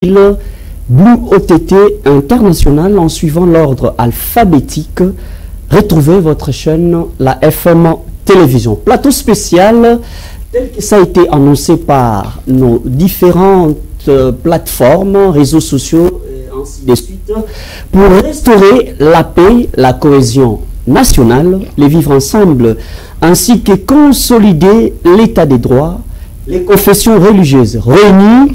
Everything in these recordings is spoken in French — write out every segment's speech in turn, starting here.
Blue OTT International en suivant l'ordre alphabétique. Retrouvez votre chaîne, la FM Télévision. Plateau spécial, tel que ça a été annoncé par nos différentes plateformes, réseaux sociaux, et ainsi de suite, pour restaurer la paix, la cohésion nationale, les vivre ensemble, ainsi que consolider l'état des droits. Les confessions religieuses réunies,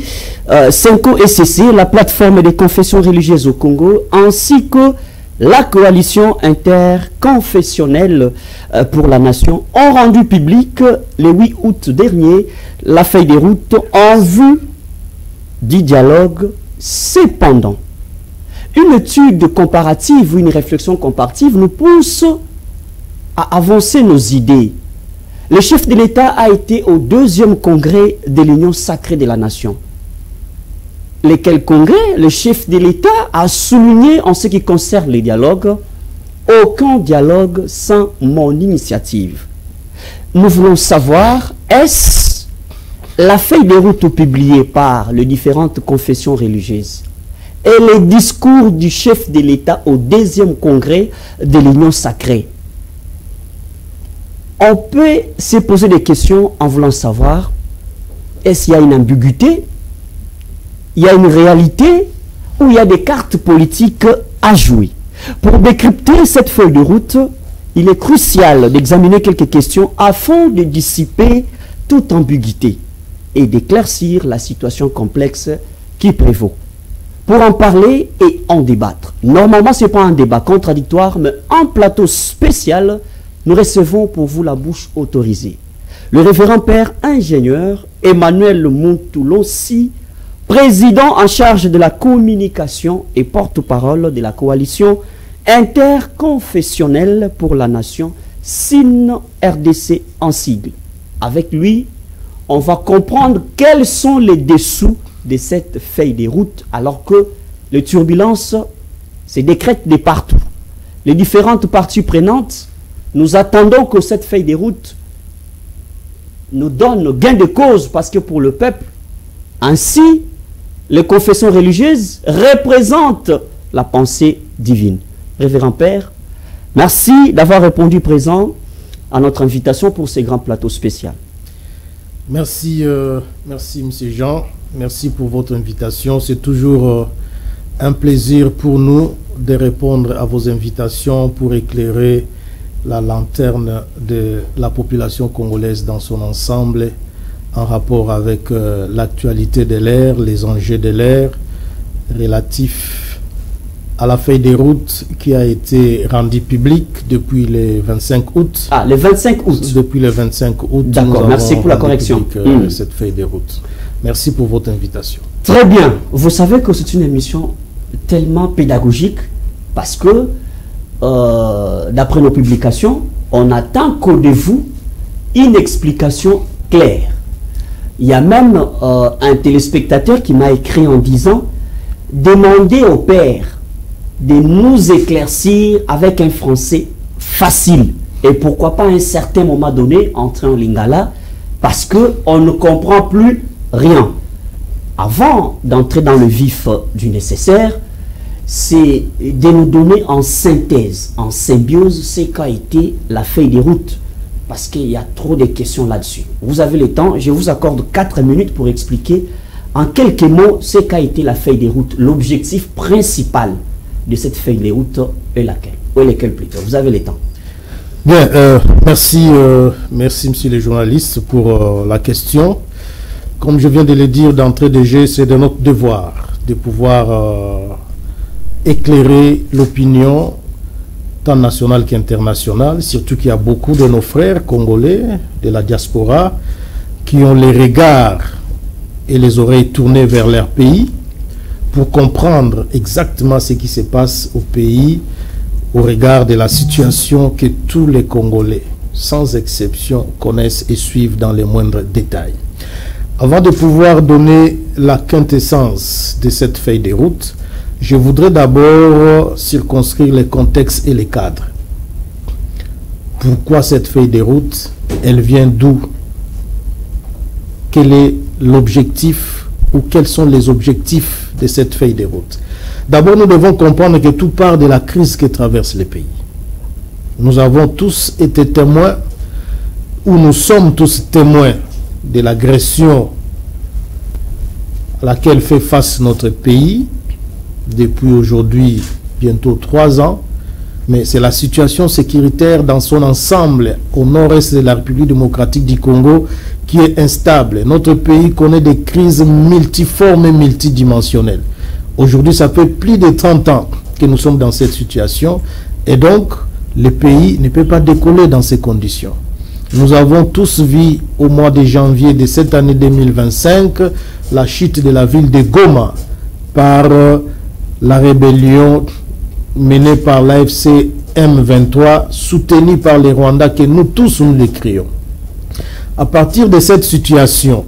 Senko SCC, la plateforme des confessions religieuses au Congo, ainsi que la coalition interconfessionnelle pour la nation, ont rendu public le 8 août dernier la feuille de route en vue du dialogue. Cependant, une étude comparative ou une réflexion comparative nous pousse à avancer nos idées. Le chef de l'État a été au 2e congrès de l'Union sacrée de la nation. Lequel congrès, le chef de l'État a souligné en ce qui concerne les dialogues, aucun dialogue sans mon initiative. Nous voulons savoir, est-ce la feuille de route publiée par les différentes confessions religieuses et les discours du chef de l'État au 2e congrès de l'Union sacrée? On peut se poser des questions en voulant savoir, est-ce qu'il y a une ambiguïté, il y a une réalité, ou il y a des cartes politiques à jouer? Pour décrypter cette feuille de route, il est crucial d'examiner quelques questions afin de dissiper toute ambiguïté et d'éclaircir la situation complexe qui prévaut. Pour en parler et en débattre, normalement ce n'est pas un débat contradictoire, mais un plateau spécial. Nous recevons pour vous la bouche autorisée le révérend père ingénieur Emmanuel Montulonsi, président en charge de la communication et porte-parole de la coalition interconfessionnelle pour la nation, SIN RDC en sigle. Avec lui, on va comprendre quels sont les dessous de cette feuille de route, alors que les turbulences se décrètent de partout. Les différentes parties prenantes, nous attendons que cette feuille de route nous donne gain de cause, parce que pour le peuple, ainsi, les confessions religieuses représentent la pensée divine. Révérend Père, merci d'avoir répondu présent à notre invitation pour ce grand plateau spécial. Merci, merci M. Jean, merci pour votre invitation. C'est toujours un plaisir pour nous de répondre à vos invitations pour éclairer la lanterne de la population congolaise dans son ensemble en rapport avec l'actualité de l'ère, les enjeux de l'ère relatifs à la feuille de route qui a été rendue publique depuis le 25 août. Ah, le 25 août. Depuis le 25 août. D'accord, merci pour la correction. Cette feuille de route. Merci pour votre invitation. Très bien. Vous savez que c'est une émission tellement pédagogique parce que d'après nos publications, on attend qu'au de vous une explication claire. Il y a même un téléspectateur qui m'a écrit en disant « Demandez au père de nous éclaircir avec un français facile. » Et pourquoi pas à un certain moment donné, entrer en lingala, parce qu'on ne comprend plus rien. Avant d'entrer dans le vif du nécessaire, c'est de nous donner en synthèse, en symbiose, ce qu'a été la feuille de route. Parce qu'il y a trop de questions là-dessus. Vous avez le temps, je vous accorde 4 minutes pour expliquer en quelques mots ce qu'a été la feuille de route. L'objectif principal de cette feuille de route est laquelle? Ou est lequel plutôt? Vous avez le temps. Bien, merci, merci monsieur le journaliste pour la question. Comme je viens de le dire d'entrée de jeu, c'est de notre devoir de pouvoir éclairer l'opinion tant nationale qu'internationale, surtout qu'il y a beaucoup de nos frères congolais de la diaspora qui ont les regards et les oreilles tournées vers leur pays pour comprendre exactement ce qui se passe au pays au regard de la situation que tous les Congolais, sans exception, connaissent et suivent dans les moindres détails. Avant de pouvoir donner la quintessence de cette feuille de route, je voudrais d'abord circonscrire les contextes et les cadres. Pourquoi cette feuille de route? Elle vient d'où? Quel est l'objectif ou quels sont les objectifs de cette feuille de route. D'abord, nous devons comprendre que tout part de la crise que traverse le pays. Nous avons tous été témoins, ou nous sommes tous témoins de l'agression à laquelle fait face notre pays depuis aujourd'hui bientôt 3 ans. Mais c'est la situation sécuritaire dans son ensemble au nord-est de la République démocratique du Congo qui est instable. Notre pays connaît des crises multiformes et multidimensionnelles. Aujourd'hui, ça fait plus de 30 ans que nous sommes dans cette situation et donc le pays ne peut pas décoller dans ces conditions. Nous avons tous vu au mois de janvier de cette année 2025 la chute de la ville de Goma par la rébellion menée par l'AFC M23, soutenue par les Rwandais, que nous tous nous décrions. À partir de cette situation,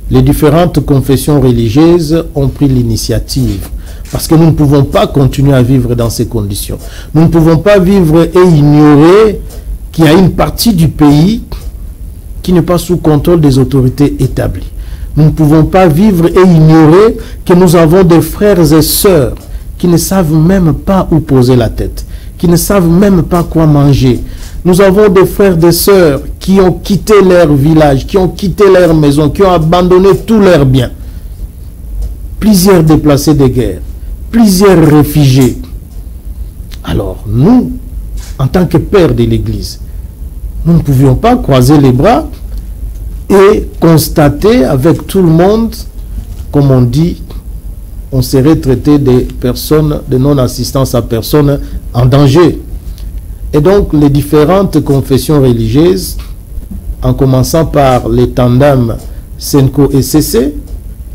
les différentes confessions religieuses ont pris l'initiative. Parce que nous ne pouvons pas continuer à vivre dans ces conditions. Nous ne pouvons pas vivre et ignorer qu'il y a une partie du pays qui n'est pas sous contrôle des autorités établies. Nous ne pouvons pas vivre et ignorer que nous avons des frères et sœurs qui ne savent même pas où poser la tête, qui ne savent même pas quoi manger. Nous avons des frères et des sœurs qui ont quitté leur village, qui ont quitté leur maison, qui ont abandonné tous leurs biens. Plusieurs déplacés de guerre, plusieurs réfugiés. Alors, nous, en tant que pères de l'Église, nous ne pouvions pas croiser les bras et constater avec tout le monde, comme on dit, on serait traité des personnes de non-assistance à personnes en danger. Et donc, les différentes confessions religieuses, en commençant par les tandems Senko et CC,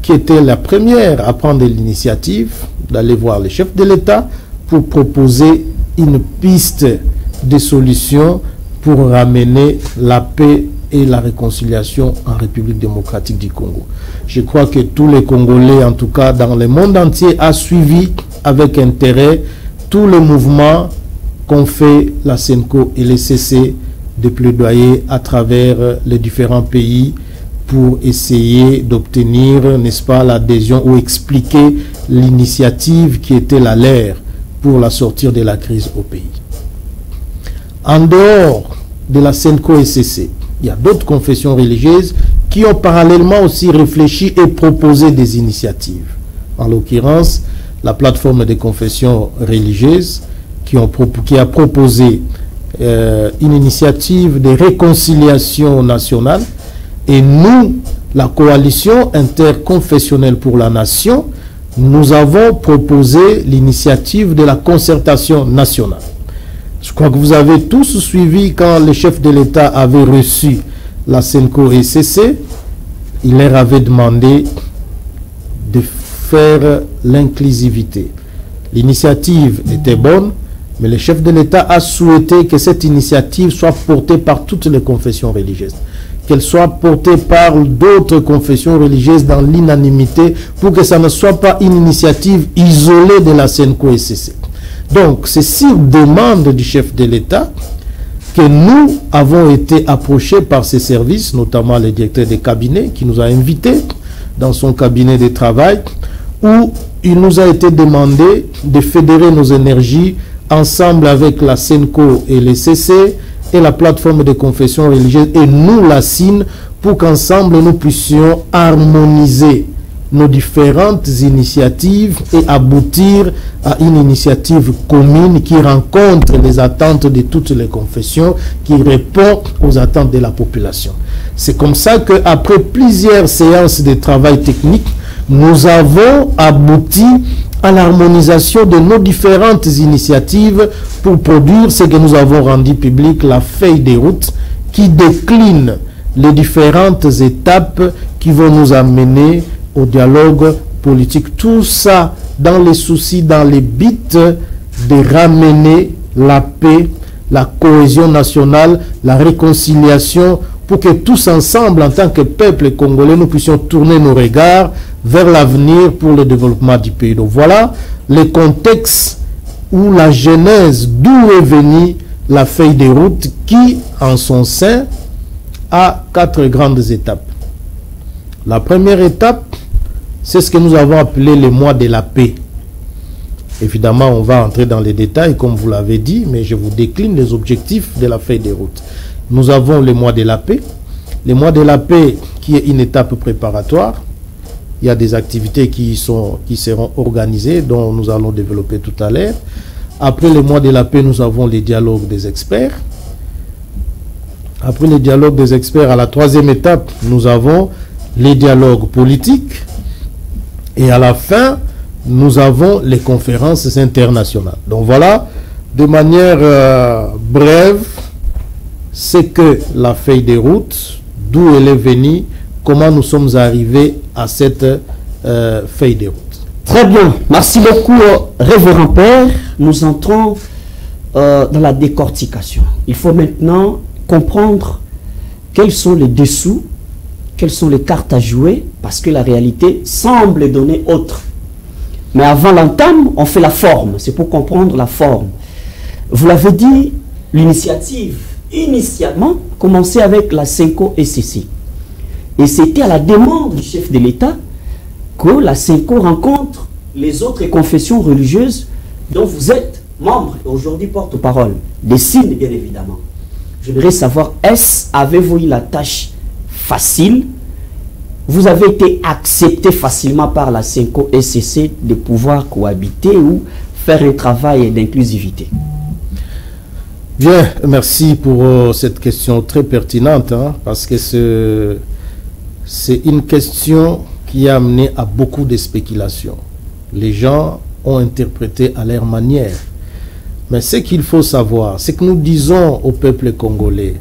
qui était la première à prendre l'initiative d'aller voir le chef de l'État pour proposer une piste de solution pour ramener la paix et la réconciliation en République démocratique du Congo. Je crois que tous les Congolais, en tout cas dans le monde entier, ont suivi avec intérêt tous les mouvements qu'ont fait la Senko et les CC de plaidoyer à travers les différents pays pour essayer d'obtenir, n'est-ce pas, l'adhésion ou expliquer l'initiative qui était la leur pour la sortir de la crise au pays. En dehors de la Senko et CC, il y a d'autres confessions religieuses qui ont parallèlement aussi réfléchi et proposé des initiatives. En l'occurrence, la plateforme des confessions religieuses qui a proposé une initiative de réconciliation nationale. Et nous, la coalition interconfessionnelle pour la nation, nous avons proposé l'initiative de la concertation nationale. Je crois que vous avez tous suivi quand le chef de l'État avait reçu la Senko et CC, il leur avait demandé de faire l'inclusivité. L'initiative était bonne, mais le chef de l'État a souhaité que cette initiative soit portée par toutes les confessions religieuses, qu'elle soit portée par d'autres confessions religieuses dans l'unanimité, pour que ça ne soit pas une initiative isolée de la Senko et CC. Donc, c'est sur demande du chef de l'État que nous avons été approchés par ses services, notamment le directeur des cabinets qui nous a invités dans son cabinet de travail, où il nous a été demandé de fédérer nos énergies ensemble avec la Senko et les CC et la plateforme de confession religieuse et nous la SIN, pour qu'ensemble nous puissions harmoniser nos différentes initiatives et aboutir à une initiative commune qui rencontre les attentes de toutes les confessions, qui répond aux attentes de la population. C'est comme ça qu'après plusieurs séances de travail technique, nous avons abouti à l'harmonisation de nos différentes initiatives pour produire ce que nous avons rendu public, la feuille de route qui décline les différentes étapes qui vont nous amener au dialogue politique. Tout ça dans les soucis, dans les buts de ramener la paix, la cohésion nationale, la réconciliation, pour que tous ensemble, en tant que peuple congolais, nous puissions tourner nos regards vers l'avenir pour le développement du pays. Donc voilà le contexte ou la genèse d'où est venue la feuille de route qui, en son sein, a 4 grandes étapes. La première étape, c'est ce que nous avons appelé les mois de la paix. Évidemment, on va entrer dans les détails, comme vous l'avez dit, mais je vous décline les objectifs de la feuille de route. Nous avons les mois de la paix. Les mois de la paix, qui est une étape préparatoire. Il y a des activités qui seront organisées, dont nous allons développer tout à l'heure. Après les mois de la paix, nous avons les dialogues des experts. Après les dialogues des experts, à la troisième étape, nous avons les dialogues politiques. Et à la fin, nous avons les conférences internationales. Donc voilà, de manière brève, c'est que la feuille de route, d'où elle est venue, comment nous sommes arrivés à cette feuille de route. Très bien, merci beaucoup, révérend Père. Nous entrons dans la décortication. Il faut maintenant comprendre quels sont les dessous, quelles sont les cartes à jouer, parce que la réalité semble donner autre. Mais avant l'entame, on fait la forme. C'est pour comprendre la forme. Vous l'avez dit, l'initiative, initialement, commençait avec la Senko SCC. Et c'était à la demande du chef de l'État que la Senko rencontre les autres confessions religieuses dont vous êtes membre et aujourd'hui porte-parole. Des signes, bien évidemment. Je voudrais savoir, avez-vous eu la tâche facile? Vous avez été accepté facilement par la Senko SCC de pouvoir cohabiter ou faire un travail d'inclusivité? Bien, merci pour cette question très pertinente, parce que c'est une question qui a amené à beaucoup de spéculations. Les gens ont interprété à leur manière. Mais ce qu'il faut savoir, c'est que nous disons au peuple congolais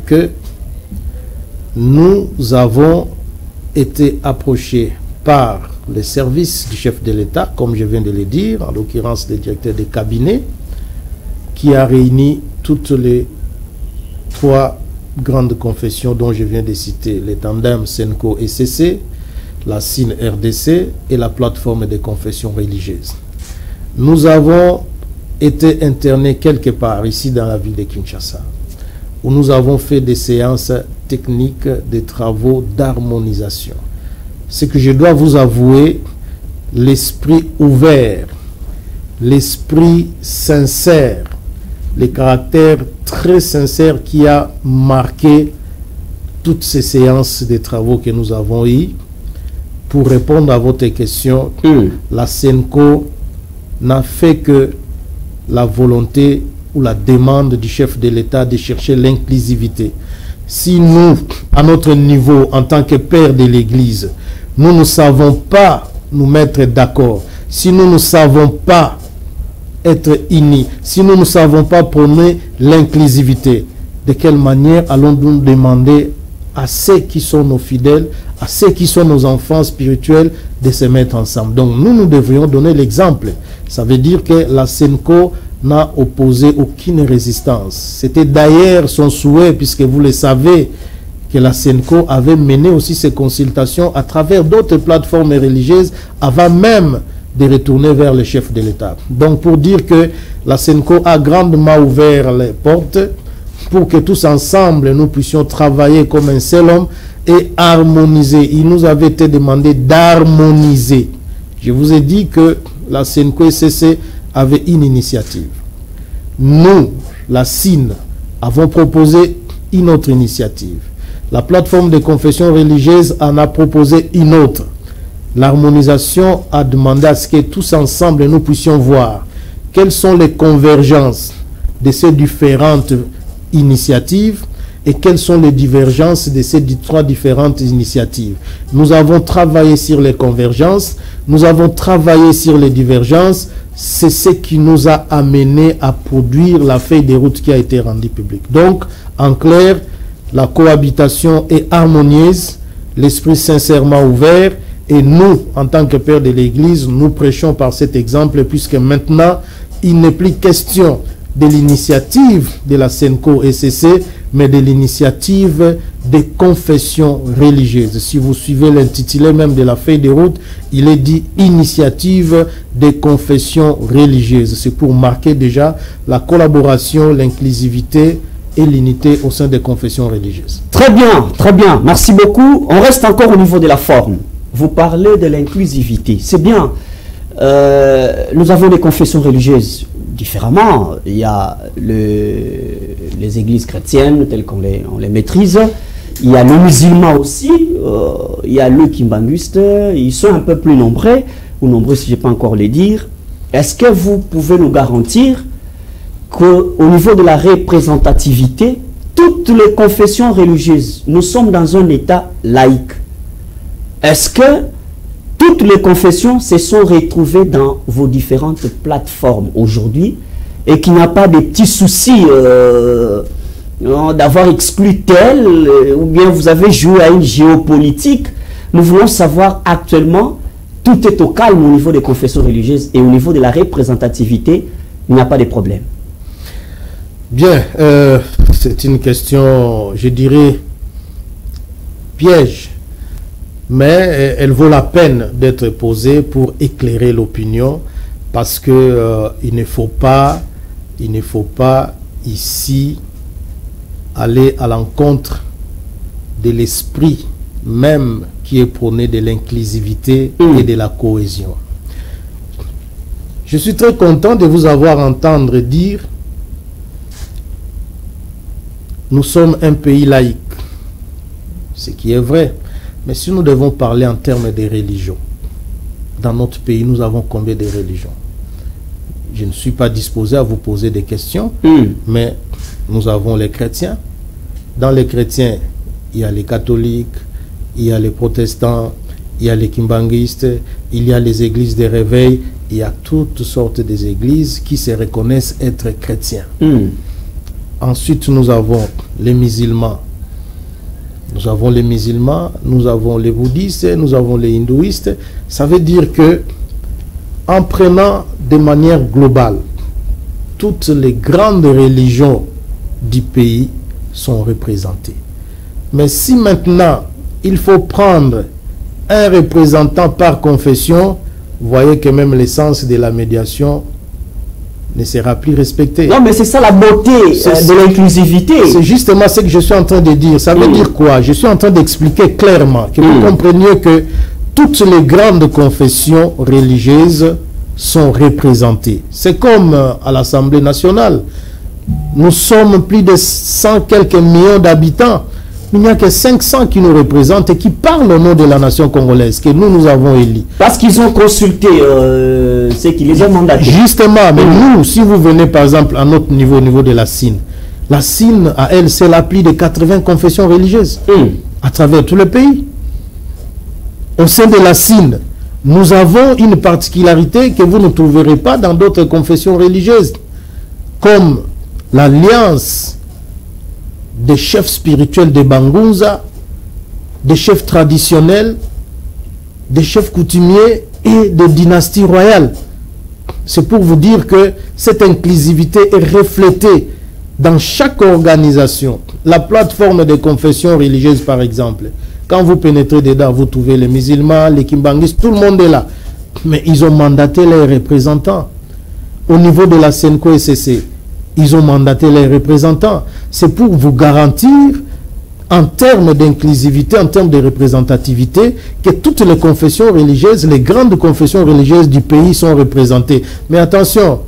que nous avons été approchés par les services du chef de l'État, comme je viens de le dire, en l'occurrence le directeur de cabinet, qui a réuni toutes les trois grandes confessions dont je viens de citer, les tandems Senko SCC, la SIN RDC et la plateforme des confessions religieuses. Nous avons été internés quelque part ici dans la ville de Kinshasa, où nous avons fait des séances techniques, des travaux d'harmonisation. Ce que je dois vous avouer, l'esprit ouvert, l'esprit sincère, le caractère très sincère qui a marqué toutes ces séances de travaux que nous avons eues. Pour répondre à votre question, la Senko n'a fait que la volonté ou la demande du chef de l'État de chercher l'inclusivité. Si nous, à notre niveau, en tant que père de l'Église, nous ne savons pas nous mettre d'accord, si nous ne savons pas être unis, si nous ne savons pas prôner l'inclusivité, de quelle manière allons-nous demander à ceux qui sont nos fidèles, à ceux qui sont nos enfants spirituels, de se mettre ensemble? Donc nous devrions donner l'exemple. Ça veut dire que la Senko n'a opposé aucune résistance. C'était d'ailleurs son souhait, puisque vous le savez, que la Senko avait mené aussi ses consultations à travers d'autres plateformes religieuses avant même de retourner vers le chef de l'État. Donc pour dire que la Senko a grandement ouvert les portes pour que tous ensemble nous puissions travailler comme un seul homme et harmoniser. Il nous avait été demandé d'harmoniser. Je vous ai dit que la Senko SCC avait une initiative. Nous, la SIN, avons proposé une autre initiative. La plateforme de confession religieuse en a proposé une autre. L'harmonisation a demandé à ce que tous ensemble nous puissions voir quelles sont les convergences de ces différentes initiatives et quelles sont les divergences de ces trois différentes initiatives. Nous avons travaillé sur les convergences, nous avons travaillé sur les divergences. C'est ce qui nous a amené à produire la feuille de route qui a été rendue publique. Donc, en clair, la cohabitation est harmonieuse, l'esprit sincèrement ouvert, et nous, en tant que père de l'Église, nous prêchons par cet exemple, puisque maintenant, il n'est plus question de l'initiative de la Senko SCC, mais de l'initiative des confessions religieuses. Si vous suivez l'intitulé même de la feuille de route, il est dit initiative des confessions religieuses. C'est pour marquer déjà la collaboration, l'inclusivité et l'unité au sein des confessions religieuses. Très bien, merci beaucoup. On reste encore au niveau de la forme. vous parlez de l'inclusivité. C'est bien. Nous avons des confessions religieuses différemment. Il y a les églises chrétiennes telles qu'on les maîtrise. Il y a les musulmans aussi. Il y a le kimbanguiste. Ils sont un peu plus nombreux, ou nombreux si je ne peux pas encore les dire. Est-ce que vous pouvez nous garantir qu'au niveau de la représentativité, toutes les confessions religieuses, nous sommes dans un état laïque? Est-ce que toutes les confessions se sont retrouvées dans vos différentes plateformes aujourd'hui et qu'il n'y a pas de petits soucis d'avoir exclu tel ou bien vous avez joué à une géopolitique? Nous voulons savoir actuellement, tout est au calme au niveau des confessions religieuses et au niveau de la représentativité, il n'y a pas de problème. Bien, c'est une question, je dirais, piège, mais elle vaut la peine d'être posée pour éclairer l'opinion, parce que il ne faut pas ici aller à l'encontre de l'esprit même qui est prôné de l'inclusivité et de la cohésion. Je suis très content de vous avoir entendu dire: nous sommes un pays laïque, ce qui est vrai. Mais si nous devons parler en termes de religion, dans notre pays, nous avons combien de religions? Je ne suis pas disposé à vous poser des questions, mais nous avons les chrétiens. Dans les chrétiens, il y a les catholiques, il y a les protestants, il y a les kimbanguistes, il y a les églises de réveil, il y a toutes sortes d'églises qui se reconnaissent être chrétiens. Ensuite, nous avons les musulmans. Nous avons les musulmans, nous avons les bouddhistes, nous avons les hindouistes. Ça veut dire que, en prenant de manière globale, toutes les grandes religions du pays sont représentées. Mais si maintenant, il faut prendre un représentant par confession, vous voyez que même l'essence de la médiation ne sera plus respecté. Non, mais c'est ça la beauté de l'inclusivité. C'est justement ce que je suis en train de dire. Ça veut dire quoi? Je suis en train d'expliquer clairement que vous compreniez que toutes les grandes confessions religieuses sont représentées. C'est comme à l'Assemblée nationale. Nous sommes plus de 100 quelques millions d'habitants. Il n'y a que 500 qui nous représentent et qui parlent au nom de la nation congolaise que nous avons élus. Parce qu'ils ont consulté ceux qui les ont mandatés. Justement, mais nous, si vous venez par exemple à notre niveau, au niveau de la CIN, à elle, c'est l'appui de 80 confessions religieuses à travers tout le pays. Au sein de la CIN, nous avons une particularité que vous ne trouverez pas dans d'autres confessions religieuses, comme l'alliance des chefs spirituels de Bangunza, des chefs traditionnels, des chefs coutumiers et des dynasties royales. C'est pour vous dire que cette inclusivité est reflétée dans chaque organisation. La plateforme des confessions religieuses, par exemple, quand vous pénétrez dedans, vous trouvez les musulmans, les kimbanguistes, tout le monde est là. Mais ils ont mandaté leurs représentants. Au niveau de la CNCO-SCC, ils ont mandaté les représentants. C'est pour vous garantir, en termes d'inclusivité, en termes de représentativité, que toutes les confessions religieuses, les grandes confessions religieuses du pays sont représentées. Mais attention,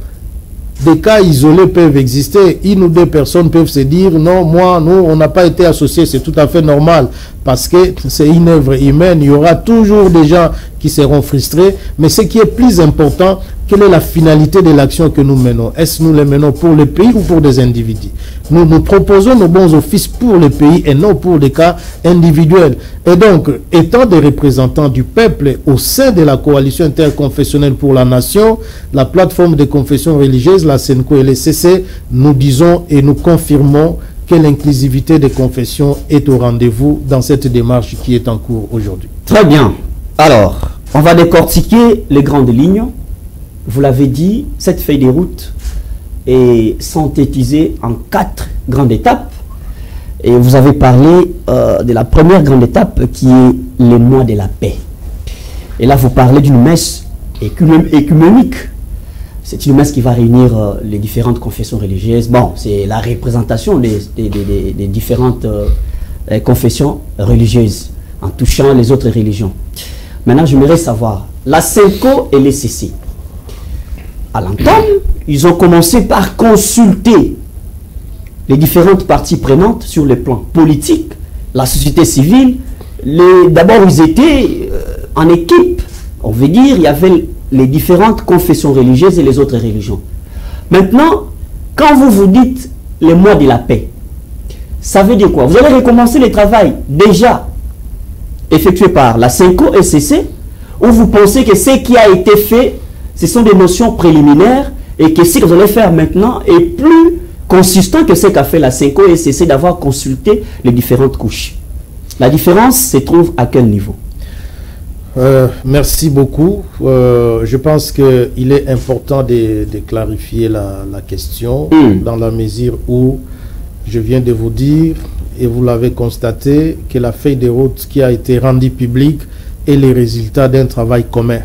des cas isolés peuvent exister. Une ou deux personnes peuvent se dire, non, nous, on n'a pas été associés. C'est tout à fait normal, parce que c'est une œuvre humaine. Il y aura toujours des gens qui seront frustrés. Mais ce qui est plus important, quelle est la finalité de l'action que nous menons? Est-ce que nous les menons pour le pays ou pour des individus? Nous proposons nos bons offices pour le pays et non pour des cas individuels. Et donc, étant des représentants du peuple au sein de la coalition interconfessionnelle pour la nation, la plateforme des confessions religieuses, la CNCO et le CC, nous disons et nous confirmons que l'inclusivité des confessions est au rendez-vous dans cette démarche qui est en cours aujourd'hui. Très bien. Alors, on va décortiquer les grandes lignes. Vous l'avez dit, cette feuille de route est synthétisée en 4 grandes étapes. Et vous avez parlé de la première grande étape qui est le mois de la paix. Et là, vous parlez d'une messe écuménique. C'est une messe qui va réunir les différentes confessions religieuses. Bon, c'est la représentation des différentes confessions religieuses en touchant les autres religions. Maintenant, j'aimerais savoir, la Senco et les CC, à l'entame, ils ont commencé par consulter les différentes parties prenantes sur le plan politique, la société civile. D'abord, ils étaient en équipe. On veut dire, il y avait les différentes confessions religieuses et les autres religions. Maintenant, quand vous vous dites les mois de la paix, ça veut dire quoi? Vous allez recommencer le travail déjà effectué par la Senco et CC, ou vous pensez que ce qui a été fait, ce sont des notions préliminaires et que ce que vous allez faire maintenant est plus consistant que ce qu'a fait la Senco et CC d'avoir consulté les différentes couches? La différence se trouve à quel niveau? Merci beaucoup. Je pense qu'il est important de clarifier la question dans la mesure où je viens de vous dire, et vous l'avez constaté, que la feuille de route qui a été rendue publique est le résultat d'un travail commun,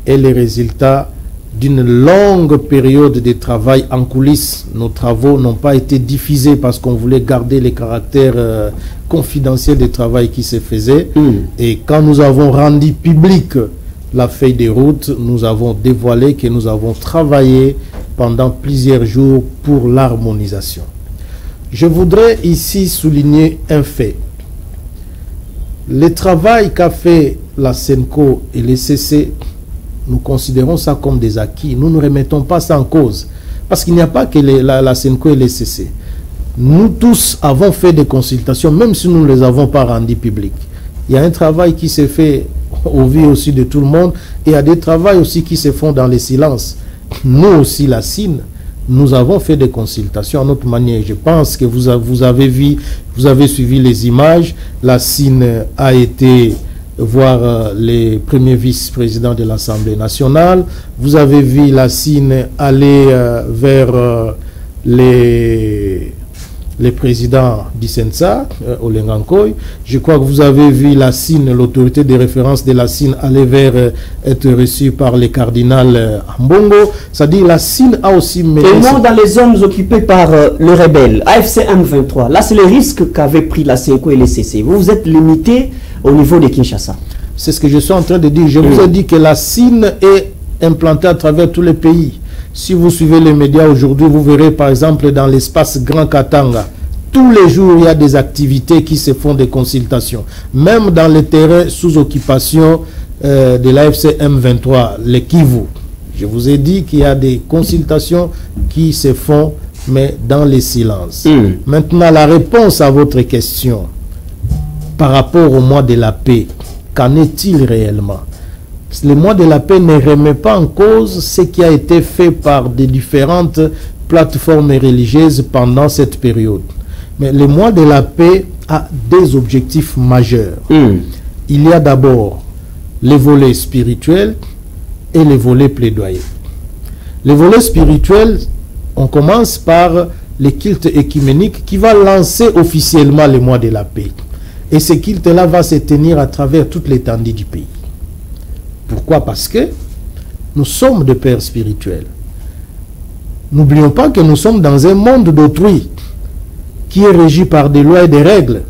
est le résultat d'une longue période de travail en coulisses. Nos travaux n'ont pas été diffusés parce qu'on voulait garder les caractères confidentiels du travail qui se faisait. Et quand nous avons rendu public la feuille de route, nous avons dévoilé que nous avons travaillé pendant plusieurs jours pour l'harmonisation. Je voudrais ici souligner un fait. Le travail qu'a fait la Senco et les CC, nous considérons ça comme des acquis. Nous ne remettons pas ça en cause. Parce qu'il n'y a pas que la Senco et les CC. Nous tous avons fait des consultations, même si nous ne les avons pas rendues publiques. Il y a un travail qui s'est fait au vu aussi de tout le monde, et il y a des travaux aussi qui se font dans le silence. Nous aussi, la CIN, nous avons fait des consultations à notre manière. Je pense que vous avez suivi les images. La CIN a été voir les premiers vice-présidents de l'Assemblée nationale. Vous avez vu la CIN aller vers les présidents d'Isensa, Olengankoy. Je crois que vous avez vu la CIN, l'autorité de référence de la CIN, aller vers être reçue par le cardinal Ambongo. C'est-à-dire la CIN a aussi mené... Et moi, dans les zones occupées par le rebelle, AFC M23, là c'est le risque qu'avaient pris la Senco et les CC. Vous vous êtes limité au niveau de Kinshasa. C'est ce que je suis en train de dire. Je vous ai dit que la CIN est implantée à travers tous les pays. Si vous suivez les médias aujourd'hui, vous verrez par exemple dans l'espace Grand Katanga, tous les jours il y a des activités qui se font, des consultations. Même dans les terrains sous occupation de l'AFC M23, le Kivu. Je vous ai dit qu'il y a des consultations qui se font, mais dans les silences. Maintenant, la réponse à votre question par rapport au mois de la paix, qu'en est-il réellement? Le mois de la paix ne remet pas en cause ce qui a été fait par des différentes plateformes religieuses pendant cette période. Mais le mois de la paix a des objectifs majeurs. Il y a d'abord les volets spirituels et les volets plaidoyer. Les volets spirituels, on commence par le culte écuménique qui va lancer officiellement le mois de la paix. Et ce culte-là va se tenir à travers toute l'étendue du pays. Pourquoi? Parce que nous sommes des pères spirituels. N'oublions pas que nous sommes dans un monde d'autrui qui est régi par des lois et des règles.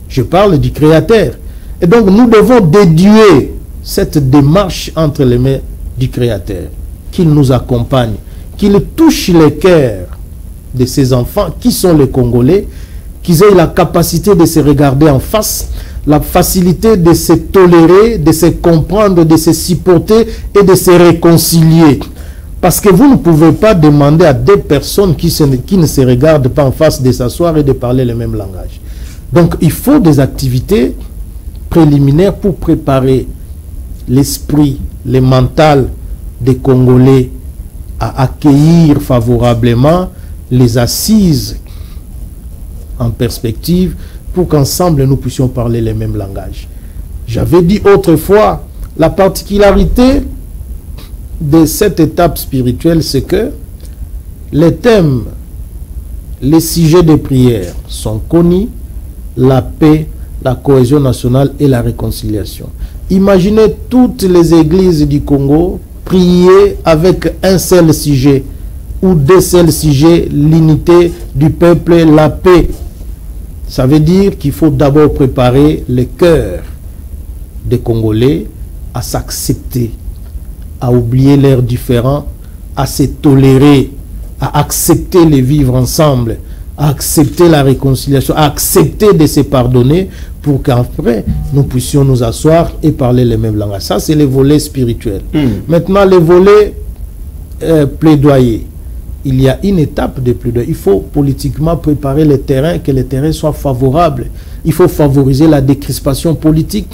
Je parle du Créateur. Et donc nous devons dédier cette démarche entre les mains du Créateur, qu'il nous accompagne, qu'il touche les cœurs de ces enfants qui sont les Congolais, qu'ils aient la capacité de se regarder en face, la facilité de se tolérer, de se comprendre, de se supporter et de se réconcilier. Parce que vous ne pouvez pas demander à des personnes qui ne se regardent pas en face de s'asseoir et de parler le même langage. Donc il faut des activités préliminaires pour préparer l'esprit, le mental des Congolais à accueillir favorablement les assises en perspective pour qu'ensemble nous puissions parler le même langage. J'avais dit autrefois, la particularité de cette étape spirituelle, c'est que les thèmes, les sujets de prière sont connus, la paix, la cohésion nationale et la réconciliation. Imaginez toutes les églises du Congo prier avec un seul sujet ou deux seuls sujets, l'unité du peuple, la paix. Ça veut dire qu'il faut d'abord préparer le cœur des Congolais à s'accepter, à oublier leurs différends, à se tolérer, à accepter les vivre ensemble, à accepter la réconciliation, à accepter de se pardonner pour qu'après nous puissions nous asseoir et parler les mêmes langages. Ça, c'est les volets spirituels. Maintenant, les volets plaidoyer. Il y a une étape de plaidoyer. Il faut politiquement préparer le terrain, que le terrain soit favorable. Il faut favoriser la décrispation politique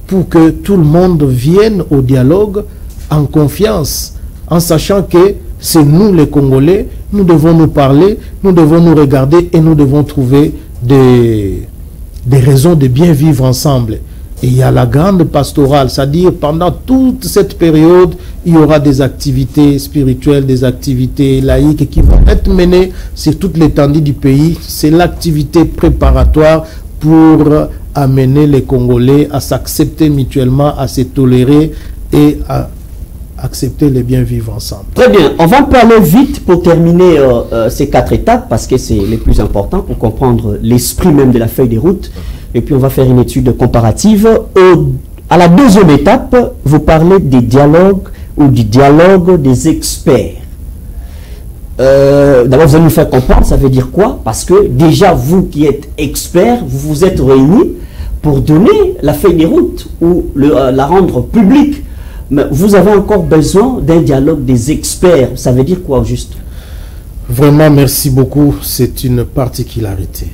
pour que tout le monde vienne au dialogue en confiance, en sachant que c'est nous les Congolais, nous devons nous parler, nous devons nous regarder et nous devons trouver des raisons de bien vivre ensemble. Et il y a la grande pastorale, c'est-à-dire pendant toute cette période, il y aura des activités spirituelles, des activités laïques qui vont être menées sur toute l'étendue du pays. C'est l'activité préparatoire pour amener les Congolais à s'accepter mutuellement, à se tolérer et à accepter les bien vivre ensemble. Très bien, on va parler vite pour terminer ces 4 étapes parce que c'est les plus importants pour comprendre l'esprit même de la feuille de route. Et puis on va faire une étude comparative. À la deuxième étape, vous parlez des dialogues ou du dialogue des experts. D'abord, vous allez nous faire comprendre, ça veut dire quoi? Parce que déjà, vous qui êtes experts, vous vous êtes réunis pour donner la feuille de route ou la rendre publique. Mais vous avez encore besoin d'un dialogue des experts. Ça veut dire quoi, juste? Vraiment, merci beaucoup. C'est une particularité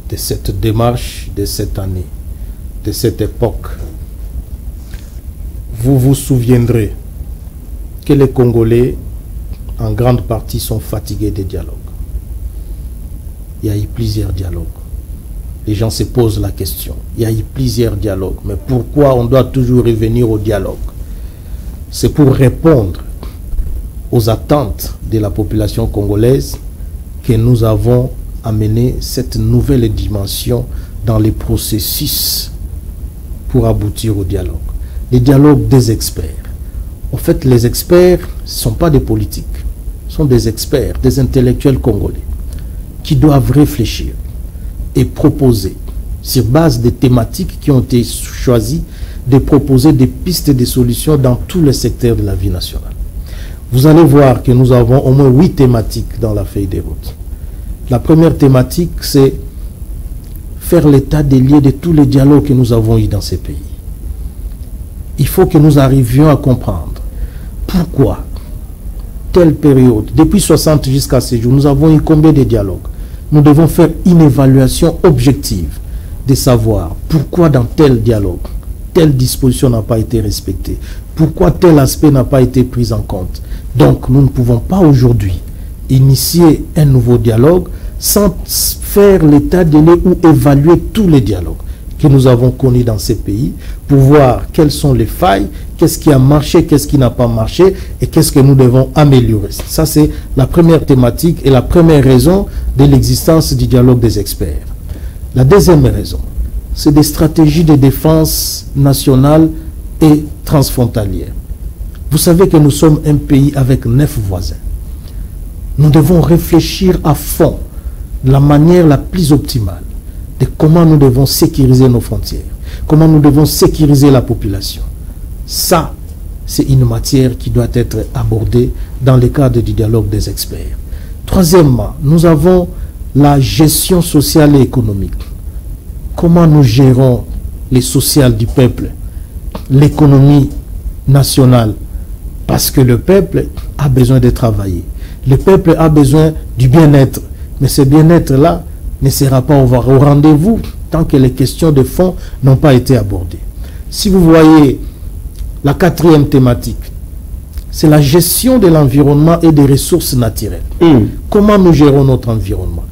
de cette démarche, de cette année, de cette époque. Vous vous souviendrez que les Congolais, en grande partie, sont fatigués des dialogues. Il y a eu plusieurs dialogues. Les gens se posent la question. Il y a eu plusieurs dialogues. Mais pourquoi on doit toujours revenir au dialogue? C'est pour répondre aux attentes de la population congolaise que nous avons amené cette nouvelle dimension dans les processus pour aboutir au dialogue. Les dialogues des experts. En fait, les experts ne sont pas des politiques, ce sont des experts, des intellectuels congolais qui doivent réfléchir et proposer, sur base des thématiques qui ont été choisies, de proposer des pistes de solutions dans tous les secteurs de la vie nationale. Vous allez voir que nous avons au moins 8 thématiques dans la feuille de route. La première thématique, c'est faire l'état des lieux de tous les dialogues que nous avons eus dans ces pays. Il faut que nous arrivions à comprendre pourquoi telle période, depuis 60 jusqu'à ce jour, nous avons eu combien de dialogues. Nous devons faire une évaluation objective de savoir pourquoi dans tel dialogue, telle disposition n'a pas été respectée, pourquoi tel aspect n'a pas été pris en compte. Donc nous ne pouvons pas aujourd'hui initier un nouveau dialogue sans faire l'état des lieux ou évaluer tous les dialogues que nous avons connus dans ces pays pour voir quelles sont les failles, qu'est-ce qui a marché, qu'est-ce qui n'a pas marché et qu'est-ce que nous devons améliorer. Ça, c'est la première thématique et la première raison de l'existence du dialogue des experts. La deuxième raison, c'est des stratégies de défense nationale et transfrontalière. Vous savez que nous sommes un pays avec 9 voisins. Nous devons réfléchir à fond de la manière la plus optimale de comment nous devons sécuriser nos frontières, comment nous devons sécuriser la population. Ça, c'est une matière qui doit être abordée dans le cadre du dialogue des experts. Troisièmement, nous avons la gestion sociale et économique. Comment nous gérons les sociales du peuple, l'économie nationale, parce que le peuple a besoin de travailler. Le peuple a besoin du bien-être, mais ce bien-être-là ne sera pas au rendez-vous tant que les questions de fond n'ont pas été abordées. Si vous voyez la quatrième thématique, c'est la gestion de l'environnement et des ressources naturelles. Comment nous gérons notre environnement?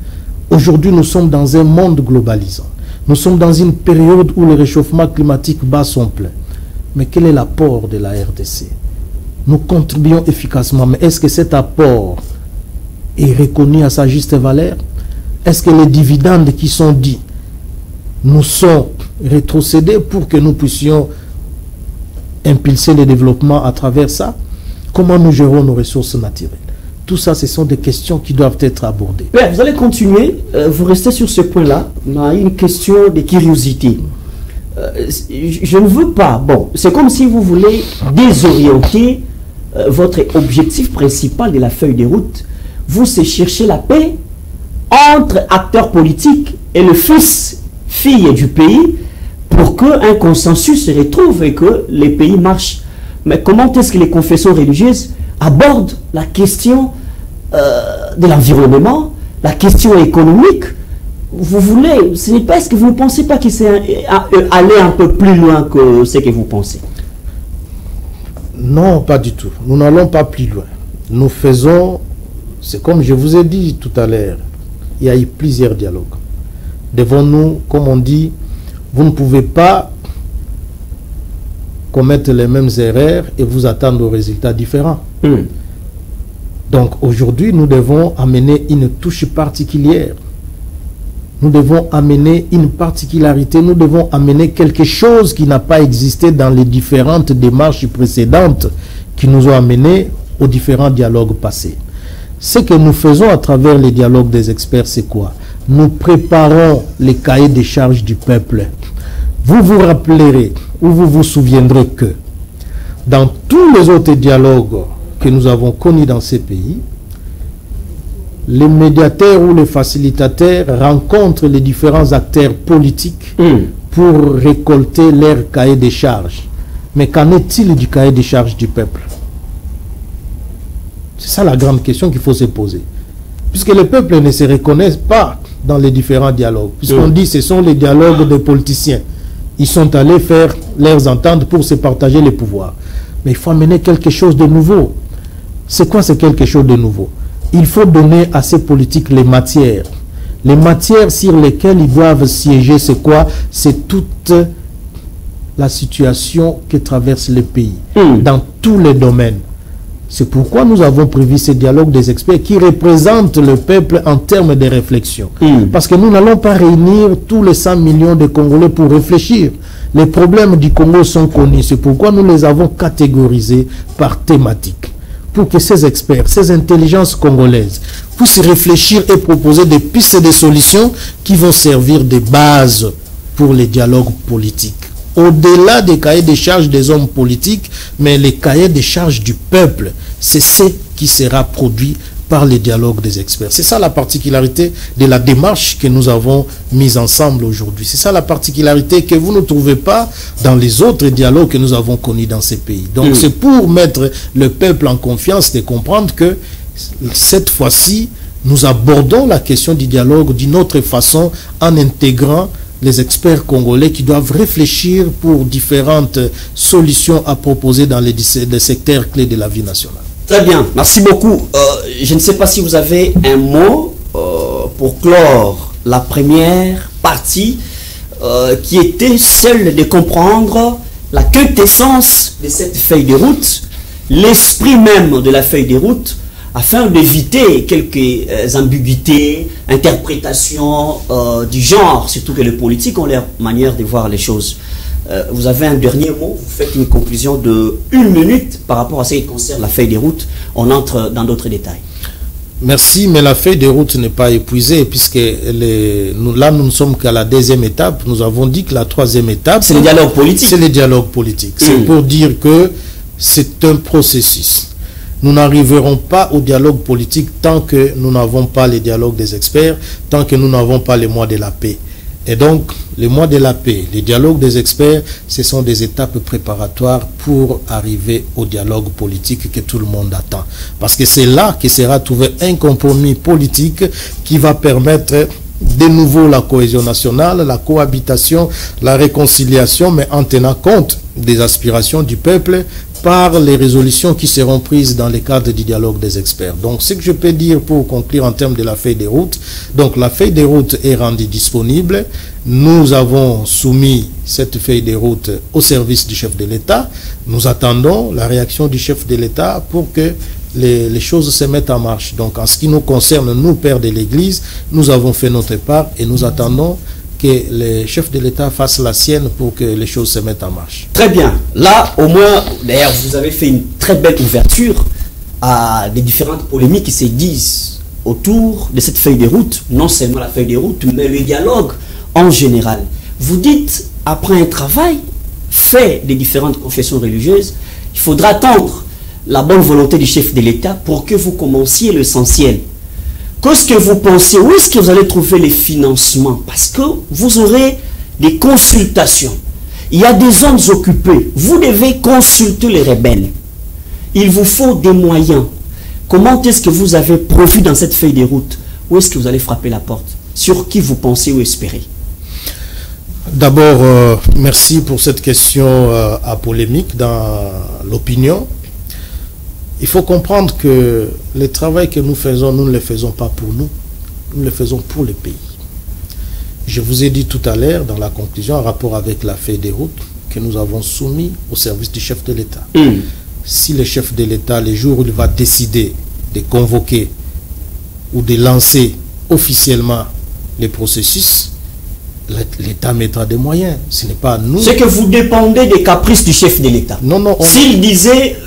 Aujourd'hui, nous sommes dans un monde globalisant. Nous sommes dans une période où le réchauffement climatique bat son plein. Mais quel est l'apport de la RDC? Nous contribuons efficacement, mais est-ce que cet apport est reconnu à sa juste valeur? Est-ce que les dividendes qui sont dits nous sont rétrocédés pour que nous puissions impulser le développement à travers ça? Comment nous gérons nos ressources naturelles? Tout ça, ce sont des questions qui doivent être abordées. Père, vous allez continuer, vous restez sur ce point-là. On a une question de curiosité. je ne veux pas. Bon, c'est comme si vous voulez désorienter votre objectif principal de la feuille de route. Vous, c'est chercher la paix entre acteurs politiques et le fille du pays pour qu'un consensus se retrouve et que les pays marchent. Mais comment est-ce que les confessions religieuses abordent la question de l'environnement, la question économique? Vous voulez, ce n'est pas, est-ce que vous ne pensez pas que c'est aller un peu plus loin que ce que vous pensez? Non, pas du tout. Nous n'allons pas plus loin. Nous faisons, c'est comme je vous ai dit tout à l'heure, il y a eu plusieurs dialogues. Devant nous, comme on dit, vous ne pouvez pas commettre les mêmes erreurs et vous attendre aux résultats différents. Donc aujourd'hui, nous devons amener une touche particulière. Nous devons amener une particularité, nous devons amener quelque chose qui n'a pas existé dans les différentes démarches précédentes qui nous ont amenés aux différents dialogues passés. Ce que nous faisons à travers les dialogues des experts, c'est quoi? Nous préparons les cahiers des charges du peuple. Vous vous rappellerez ou vous vous souviendrez que dans tous les autres dialogues que nous avons connus dans ces pays, les médiateurs ou les facilitateurs rencontrent les différents acteurs politiques pour récolter leur cahier des charges. Mais qu'en est-il du cahier des charges du peuple? C'est ça la grande question qu'il faut se poser. Puisque le peuple ne se reconnaît pas dans les différents dialogues. Puisqu'on dit que ce sont les dialogues des politiciens. Ils sont allés faire leurs ententes pour se partager les pouvoirs. Mais il faut amener quelque chose de nouveau. C'est quoi ce quelque chose de nouveau? Il faut donner à ces politiques les matières. Les matières sur lesquelles ils doivent siéger, c'est quoi? C'est toute la situation que traverse le pays, dans tous les domaines. C'est pourquoi nous avons prévu ces dialogues des experts qui représentent le peuple en termes de réflexion. Parce que nous n'allons pas réunir tous les 100 millions de Congolais pour réfléchir. Les problèmes du Congo sont connus. C'est pourquoi nous les avons catégorisés par thématique. Pour que ces experts, ces intelligences congolaises puissent réfléchir et proposer des pistes et des solutions qui vont servir de base pour les dialogues politiques. Au-delà des cahiers de charges des hommes politiques, mais les cahiers de charges du peuple, c'est ce qui sera produit par les dialogues des experts. C'est ça la particularité de la démarche que nous avons mise ensemble aujourd'hui. C'est ça la particularité que vous ne trouvez pas dans les autres dialogues que nous avons connus dans ces pays. Donc c'est pour mettre le peuple en confiance de comprendre que cette fois-ci, nous abordons la question du dialogue d'une autre façon en intégrant les experts congolais qui doivent réfléchir pour différentes solutions à proposer dans les secteurs clés de la vie nationale. Très bien, merci beaucoup. Je ne sais pas si vous avez un mot pour clore la première partie qui était celle de comprendre la quintessence de cette feuille de route, l'esprit même de la feuille de route, afin d'éviter quelques ambiguïtés, interprétations du genre, surtout que les politiques ont leur manière de voir les choses. Vous avez un dernier mot, vous faites une conclusion de 1 minute par rapport à ce qui concerne la feuille de route. On entre dans d'autres détails. Merci, mais la feuille de route n'est pas épuisée puisque nous ne sommes qu'à la 2e étape. Nous avons dit que la 3e étape... C'est le dialogue politique. C'est le dialogue politique. C'est pour dire que c'est un processus. Nous n'arriverons pas au dialogue politique tant que nous n'avons pas les dialogues des experts, tant que nous n'avons pas les mois de la paix. Et donc, les mois de la paix, les dialogues des experts, ce sont des étapes préparatoires pour arriver au dialogue politique que tout le monde attend. Parce que c'est là que sera trouvé un compromis politique qui va permettre de nouveau la cohésion nationale, la cohabitation, la réconciliation, mais en tenant compte des aspirations du peuple par les résolutions qui seront prises dans le cadre du dialogue des experts. Donc, ce que je peux dire pour conclure en termes de la feuille de route, donc la feuille de route est rendue disponible. Nous avons soumis cette feuille de route au service du chef de l'État. Nous attendons la réaction du chef de l'État pour que les choses se mettent en marche. Donc, en ce qui nous concerne, nous, pères de l'Église, nous avons fait notre part et nous attendons que le chef de l'État fasse la sienne pour que les choses se mettent en marche. Très bien. Là, au moins, d'ailleurs, vous avez fait une très belle ouverture à des différentes polémiques qui se disent autour de cette feuille de route, non seulement la feuille de route, mais le dialogue en général. Vous dites après un travail fait des différentes confessions religieuses, il faudra attendre la bonne volonté du chef de l'État pour que vous commenciez l'essentiel. Qu'est-ce que vous pensez? Où est-ce que vous allez trouver les financements? Parce que vous aurez des consultations. Il y a des zones occupées. Vous devez consulter les rebelles. Il vous faut des moyens. Comment est-ce que vous avez prévu dans cette feuille de route? Où est-ce que vous allez frapper la porte? Sur qui vous pensez ou espérez? D'abord, merci pour cette question à polémique dans l'opinion. Il faut comprendre que le travail que nous faisons, nous ne le faisons pas pour nous, nous le faisons pour le pays. Je vous ai dit tout à l'heure, dans la conclusion, en rapport avec la feuille de route, que nous avons soumis au service du chef de l'État. Si le chef de l'État, les jours où il va décider de convoquer ou de lancer officiellement les processus, l'État mettra des moyens. Ce n'est pas nous. C'est que vous dépendez des caprices du chef de l'État. Non, non. S'il disait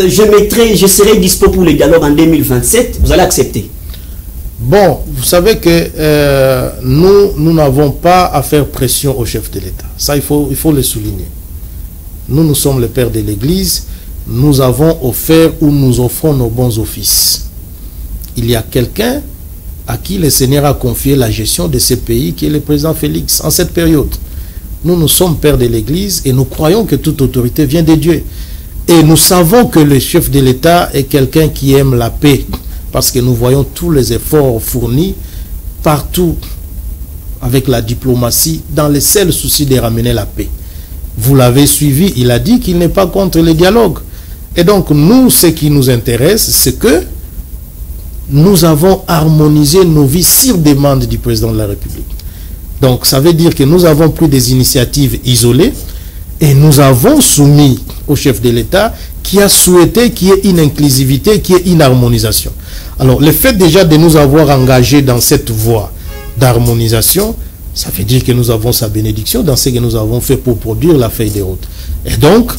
je serai dispo pour le dialogue en 2027, vous allez accepter? Bon, vous savez que nous n'avons pas à faire pression au chef de l'État. Ça, il faut le souligner. Nous sommes le père de l'Église. Nous avons offert ou nous offrons nos bons offices. Il y a quelqu'un à qui le Seigneur a confié la gestion de ce pays, qui est le président Félix, en cette période. Nous sommes pères de l'Église et nous croyons que toute autorité vient de Dieu. Et nous savons que le chef de l'État est quelqu'un qui aime la paix, parce que nous voyons tous les efforts fournis partout avec la diplomatie, dans le seul souci de ramener la paix. Vous l'avez suivi, il a dit qu'il n'est pas contre le dialogue. Et donc, nous, ce qui nous intéresse, c'est que nous avons harmonisé nos vies sur demande du président de la République. Donc, ça veut dire que nous avons pris des initiatives isolées et nous avons soumis au chef de l'État qui a souhaité qu'il y ait une inclusivité, qu'il y ait une harmonisation. Alors, le fait déjà de nous avoir engagés dans cette voie d'harmonisation, ça veut dire que nous avons sa bénédiction dans ce que nous avons fait pour produire la feuille de route. Et donc,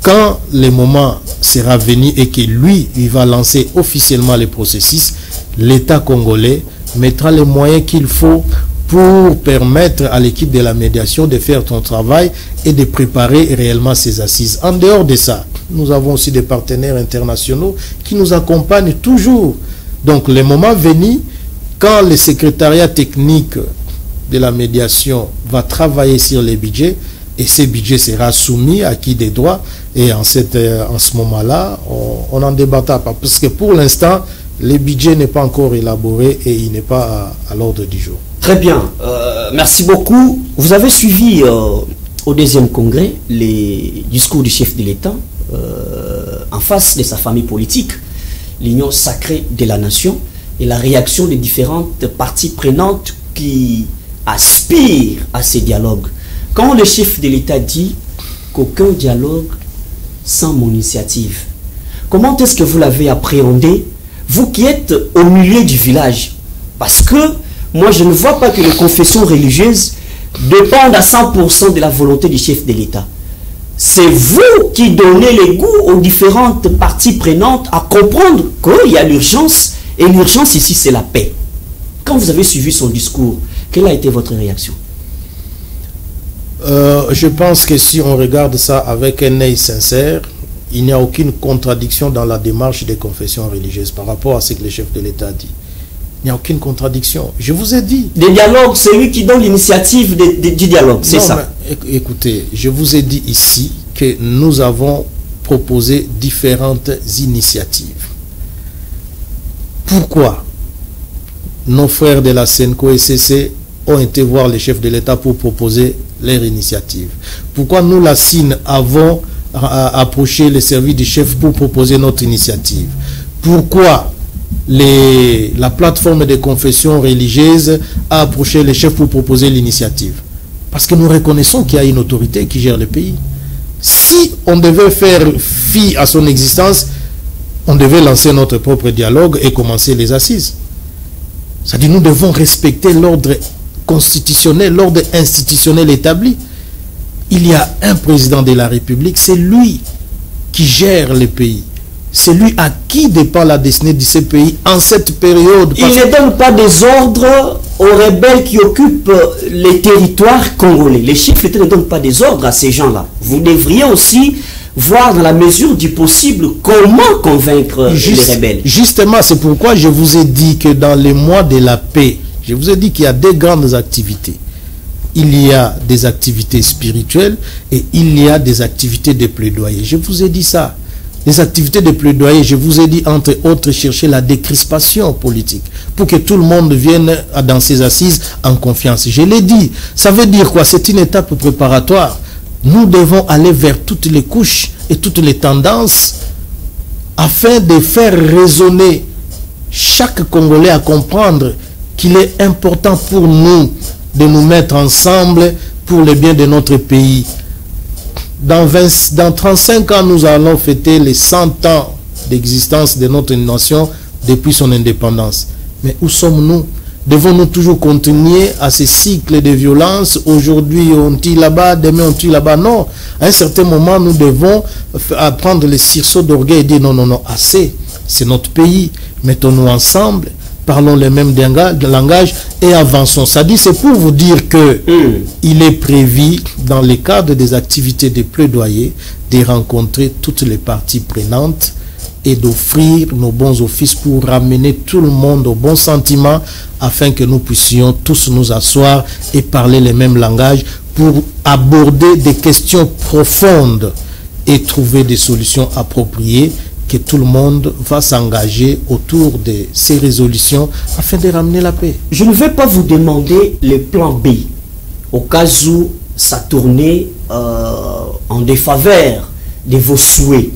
quand le moment sera venu et que lui, il va lancer officiellement les processus, l'État congolais mettra les moyens qu'il faut pour permettre à l'équipe de la médiation de faire son travail et de préparer réellement ses assises. En dehors de ça, nous avons aussi des partenaires internationaux qui nous accompagnent toujours. Donc, le moment venu, quand le secrétariat technique de la médiation va travailler sur les budgets, et ce budget sera soumis à qui des droits, et en ce moment-là, on n'en débattra pas. Parce que pour l'instant, le budget n'est pas encore élaboré et il n'est pas à l'ordre du jour. Très bien. Merci beaucoup. Vous avez suivi au deuxième congrès les discours du chef de l'État en face de sa famille politique, l'union sacrée de la nation, et la réaction des différentes parties prenantes qui aspirent à ces dialogues. Quand le chef de l'État dit qu'aucun dialogue sans mon initiative, comment est-ce que vous l'avez appréhendé, vous qui êtes au milieu du village? Parce que moi, je ne vois pas que les confessions religieuses dépendent à 100% de la volonté du chef de l'État. C'est vous qui donnez les goûts aux différentes parties prenantes à comprendre qu'il y a l'urgence, et l'urgence ici, c'est la paix. Quand vous avez suivi son discours, quelle a été votre réaction? Je pense que si on regarde ça avec un œil sincère, il n'y a aucune contradiction dans la démarche des confessions religieuses par rapport à ce que le chef de l'État dit. Il n'y a aucune contradiction. Je vous ai dit. Des dialogues, c'est lui qui donne l'initiative du dialogue, c'est ça. Écoutez, je vous ai dit ici que nous avons proposé différentes initiatives. Pourquoi nos frères de la CENCO et CC ont été voir les chefs de l'État pour proposer leur initiative? Pourquoi nous, la CIN, avons approché les services du chef pour proposer notre initiative? Pourquoi la plateforme des confessions religieuses a approché les chefs pour proposer l'initiative? Parce que nous reconnaissons qu'il y a une autorité qui gère le pays. Si on devait faire fi à son existence, on devait lancer notre propre dialogue et commencer les assises. C'est-à-dire nous devons respecter l'ordre constitutionnel, l'ordre institutionnel établi. Il y a un président de la République, c'est lui qui gère le pays. C'est lui à qui dépend la destinée de ce pays en cette période. Il ne donne pas des ordres aux rebelles qui occupent les territoires congolais. Les chefs d'État ne donnent pas des ordres à ces gens-là. Vous devriez aussi voir dans la mesure du possible comment convaincre les rebelles. Justement, c'est pourquoi je vous ai dit que dans les mois de la paix, je vous ai dit qu'il y a deux grandes activités. Il y a des activités spirituelles et il y a des activités de plaidoyer. Je vous ai dit ça. Les activités de plaidoyer, je vous ai dit, entre autres, chercher la décrispation politique pour que tout le monde vienne dans ses assises en confiance. Je l'ai dit. Ça veut dire quoi? C'est une étape préparatoire. Nous devons aller vers toutes les couches et toutes les tendances afin de faire résonner chaque Congolais à comprendre qu'il est important pour nous de nous mettre ensemble pour le bien de notre pays. Dans 35 ans, nous allons fêter les 100 ans d'existence de notre nation depuis son indépendance. Mais où sommes-nous? Devons-nous toujours continuer à ce cycle de violence? Aujourd'hui, on tire là-bas, demain, on tire là-bas. Non. À un certain moment, nous devons prendre le sursaut d'orgueil et dire non, non, non, assez. C'est notre pays. Mettons-nous ensemble. Parlons le même langage et avançons. Ça dit, c'est pour vous dire que il est prévu, dans le cadre des activités de plaidoyer, de rencontrer toutes les parties prenantes et d'offrir nos bons offices pour ramener tout le monde au bon sentiment afin que nous puissions tous nous asseoir et parler le même langage pour aborder des questions profondes et trouver des solutions appropriées que tout le monde va s'engager autour de ces résolutions afin de ramener la paix. Je ne vais pas vous demander le plan B au cas où ça tournait en défaveur de vos souhaits.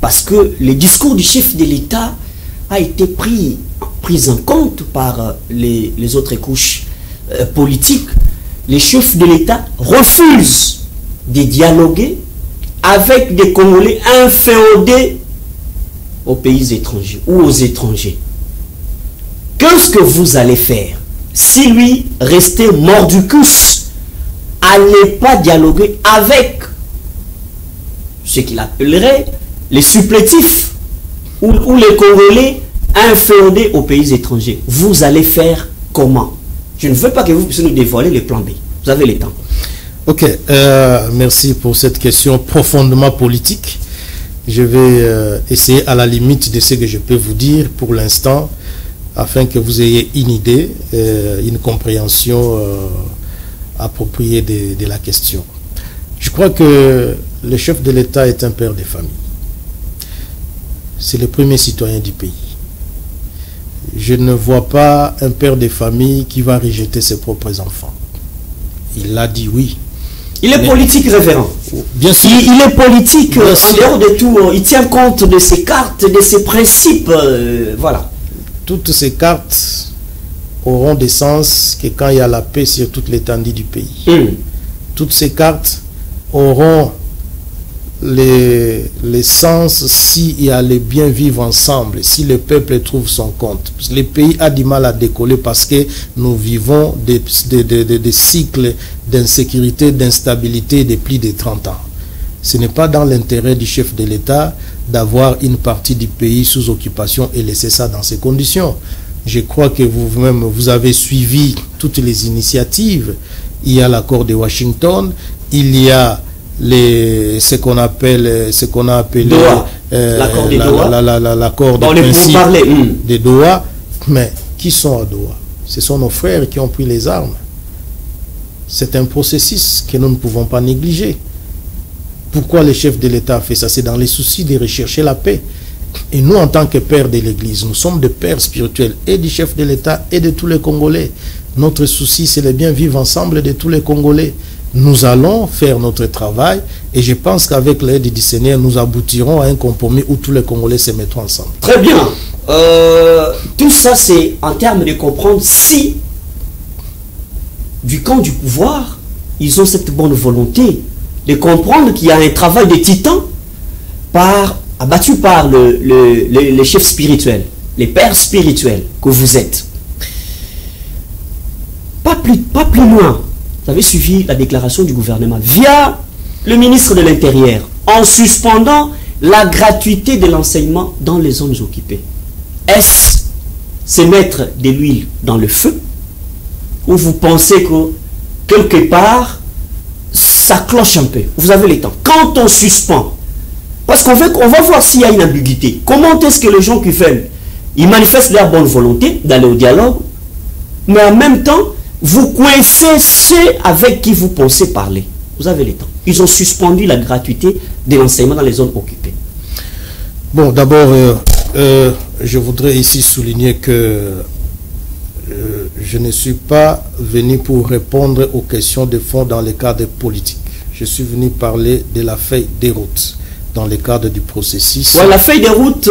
Parce que le discours du chef de l'État a été pris en compte par les autres couches politiques. Les chefs de l'État refusent de dialoguer avec des Congolais inféodés aux pays étrangers ou aux étrangers. Qu'est-ce que vous allez faire si lui restait mordicus, allez pas dialoguer avec ce qu'il appellerait les supplétifs ou les Congolais inféodés aux pays étrangers? Vous allez faire comment? Je ne veux pas que vous puissiez nous dévoiler le plan B. Vous avez le temps. Ok, merci pour cette question profondément politique. Je vais essayer à la limite de ce que je peux vous dire pour l'instant, afin que vous ayez une idée, une compréhension appropriée de la question. Je crois que le chef de l'État est un père de famille. C'est le premier citoyen du pays. Je ne vois pas un père de famille qui va rejeter ses propres enfants. Il l'a dit, oui. Il est politique, révérend. Bien sûr. Il est politique, en dehors de tout. Il tient compte de ses cartes, de ses principes. Voilà. Toutes ces cartes auront des sens que quand il y a la paix sur toute l'étendue du pays. Toutes ces cartes auront les sens s'il y a le bien vivre ensemble, si le peuple trouve son compte. Le pays a du mal à décoller parce que nous vivons des cycles d'insécurité, d'instabilité de plus de 30 ans. Ce n'est pas dans l'intérêt du chef de l'État d'avoir une partie du pays sous occupation et laisser ça dans ces conditions. Je crois que vous-même, vous avez suivi toutes les initiatives. Il y a l'accord de Washington, il y a ce qu'on a appelé l'accord de principe de Doha. Mais qui sont à Doha? Ce sont nos frères qui ont pris les armes. C'est un processus que nous ne pouvons pas négliger. Pourquoi le chef de l'État a fait ça? C'est dans les soucis de rechercher la paix. Et nous, en tant que pères de l'Église, nous sommes des pères spirituels et du chef de l'État et de tous les Congolais. Notre souci, c'est le bien vivre ensemble de tous les Congolais. Nous allons faire notre travail et je pense qu'avec l'aide du Seigneur, nous aboutirons à un compromis où tous les Congolais se mettront ensemble. Très bien. Tout ça, c'est en termes de comprendre si, du camp du pouvoir, ils ont cette bonne volonté de comprendre qu'il y a un travail de titan abattu par les chefs spirituels, les pères spirituels que vous êtes. Pas plus loin. Vous avez suivi la déclaration du gouvernement via le ministre de l'Intérieur en suspendant la gratuité de l'enseignement dans les zones occupées. Est-ce c'est mettre de l'huile dans le feu, ou vous pensez que quelque part ça cloche un peu? Vous avez le temps. Quand on suspend, parce qu'on va voir s'il y a une ambiguïté. Comment est-ce que les gens qui veulent, ils manifestent leur bonne volonté d'aller au dialogue, mais en même temps, vous coincez ceux avec qui vous pensez parler. Vous avez le temps. Ils ont suspendu la gratuité de l'enseignement dans les zones occupées. Bon, d'abord, je voudrais ici souligner que je ne suis pas venu pour répondre aux questions de fond dans le cadre politique. Je suis venu parler de la feuille de route dans le cadre du processus. Ouais, la feuille de route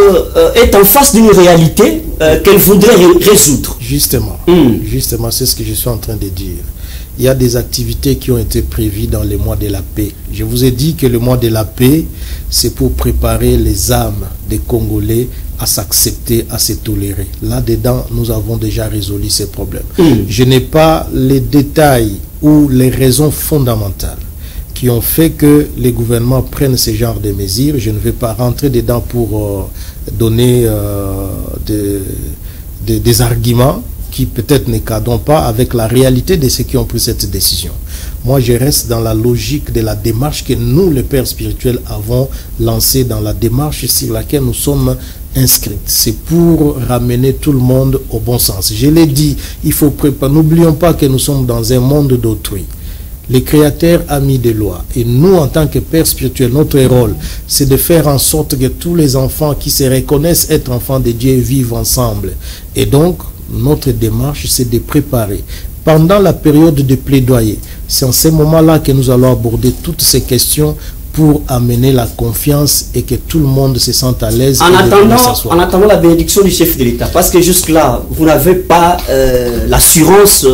est en face d'une réalité qu'elle voudrait résoudre. Justement, justement, c'est ce que je suis en train de dire. Il y a des activités qui ont été prévues dans le mois de la paix. Je vous ai dit que le mois de la paix, c'est pour préparer les âmes des Congolais à s'accepter, à se tolérer. Là-dedans, nous avons déjà résolu ces problèmes. Je n'ai pas les détails ou les raisons fondamentales qui ont fait que les gouvernements prennent ce genre de mesures. Je ne vais pas rentrer dedans pour donner des arguments qui peut-être ne cadrent pas avec la réalité de ceux qui ont pris cette décision. Moi, je reste dans la logique de la démarche que nous, les pères spirituels, avons lancée, dans la démarche sur laquelle nous sommes inscrits. C'est pour ramener tout le monde au bon sens. Je l'ai dit, il faut préparer. N'oublions pas que nous sommes dans un monde d'autrui. Le Créateur a mis des lois. Et nous, en tant que pères spirituels, notre rôle, c'est de faire en sorte que tous les enfants qui se reconnaissent être enfants de Dieu vivent ensemble. Et donc, notre démarche, c'est de préparer. Pendant la période de plaidoyer, c'est en ce moment-là que nous allons aborder toutes ces questions pour amener la confiance et que tout le monde se sente à l'aise. En attendant la bénédiction du chef de l'État, parce que jusque-là, vous n'avez pas l'assurance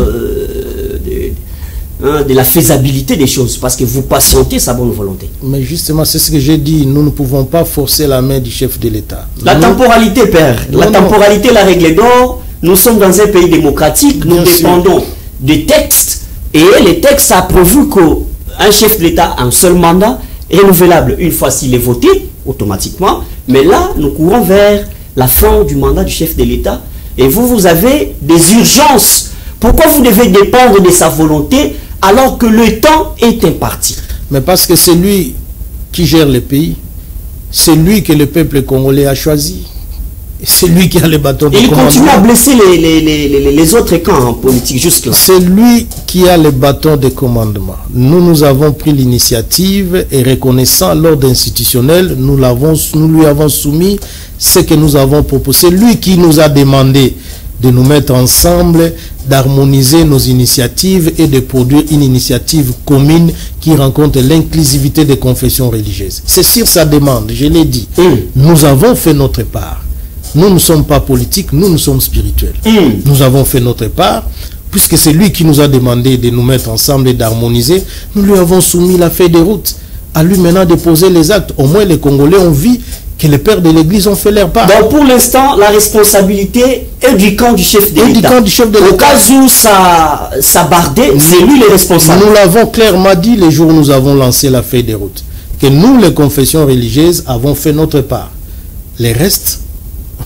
de la faisabilité des choses, parce que vous patientez sa bonne volonté. Mais justement, c'est ce que j'ai dit, nous ne pouvons pas forcer la main du chef de l'État. La temporalité, père, la temporalité, la règle d'or. Nous sommes dans un pays démocratique, nous dépendons des textes, et les textes a prévu qu'un chef de l'État a un seul mandat, renouvelable une fois s'il est voté, automatiquement, mais là, nous courons vers la fin du mandat du chef de l'État, et vous avez des urgences. Pourquoi vous devez dépendre de sa volonté alors que le temps est imparti? Mais parce que c'est lui qui gère le pays, c'est lui que le peuple congolais a choisi. C'est lui qui a le bâton de commandement. Il continue à blesser les autres camps en politique jusque-là. C'est lui qui a le bâton de commandement. Nous avons pris l'initiative et reconnaissant l'ordre institutionnel, nous lui avons soumis ce que nous avons proposé. C'est lui qui nous a demandé de nous mettre ensemble, d'harmoniser nos initiatives et de produire une initiative commune qui rencontre l'inclusivité des confessions religieuses. C'est sur sa demande, je l'ai dit. Nous avons fait notre part. Nous ne sommes pas politiques, nous sommes spirituels. Nous avons fait notre part, puisque c'est lui qui nous a demandé de nous mettre ensemble et d'harmoniser. Nous lui avons soumis la feuille de route. À lui maintenant de poser les actes. Au moins les Congolais ont vu que les pères de l'Église ont fait leur part. Donc pour l'instant, la responsabilité est du camp du chef de l'État. Au cas où ça bardait, c'est lui le responsable. Nous l'avons clairement dit le jour où nous avons lancé la feuille de route. Que nous, les confessions religieuses, avons fait notre part. Les restes,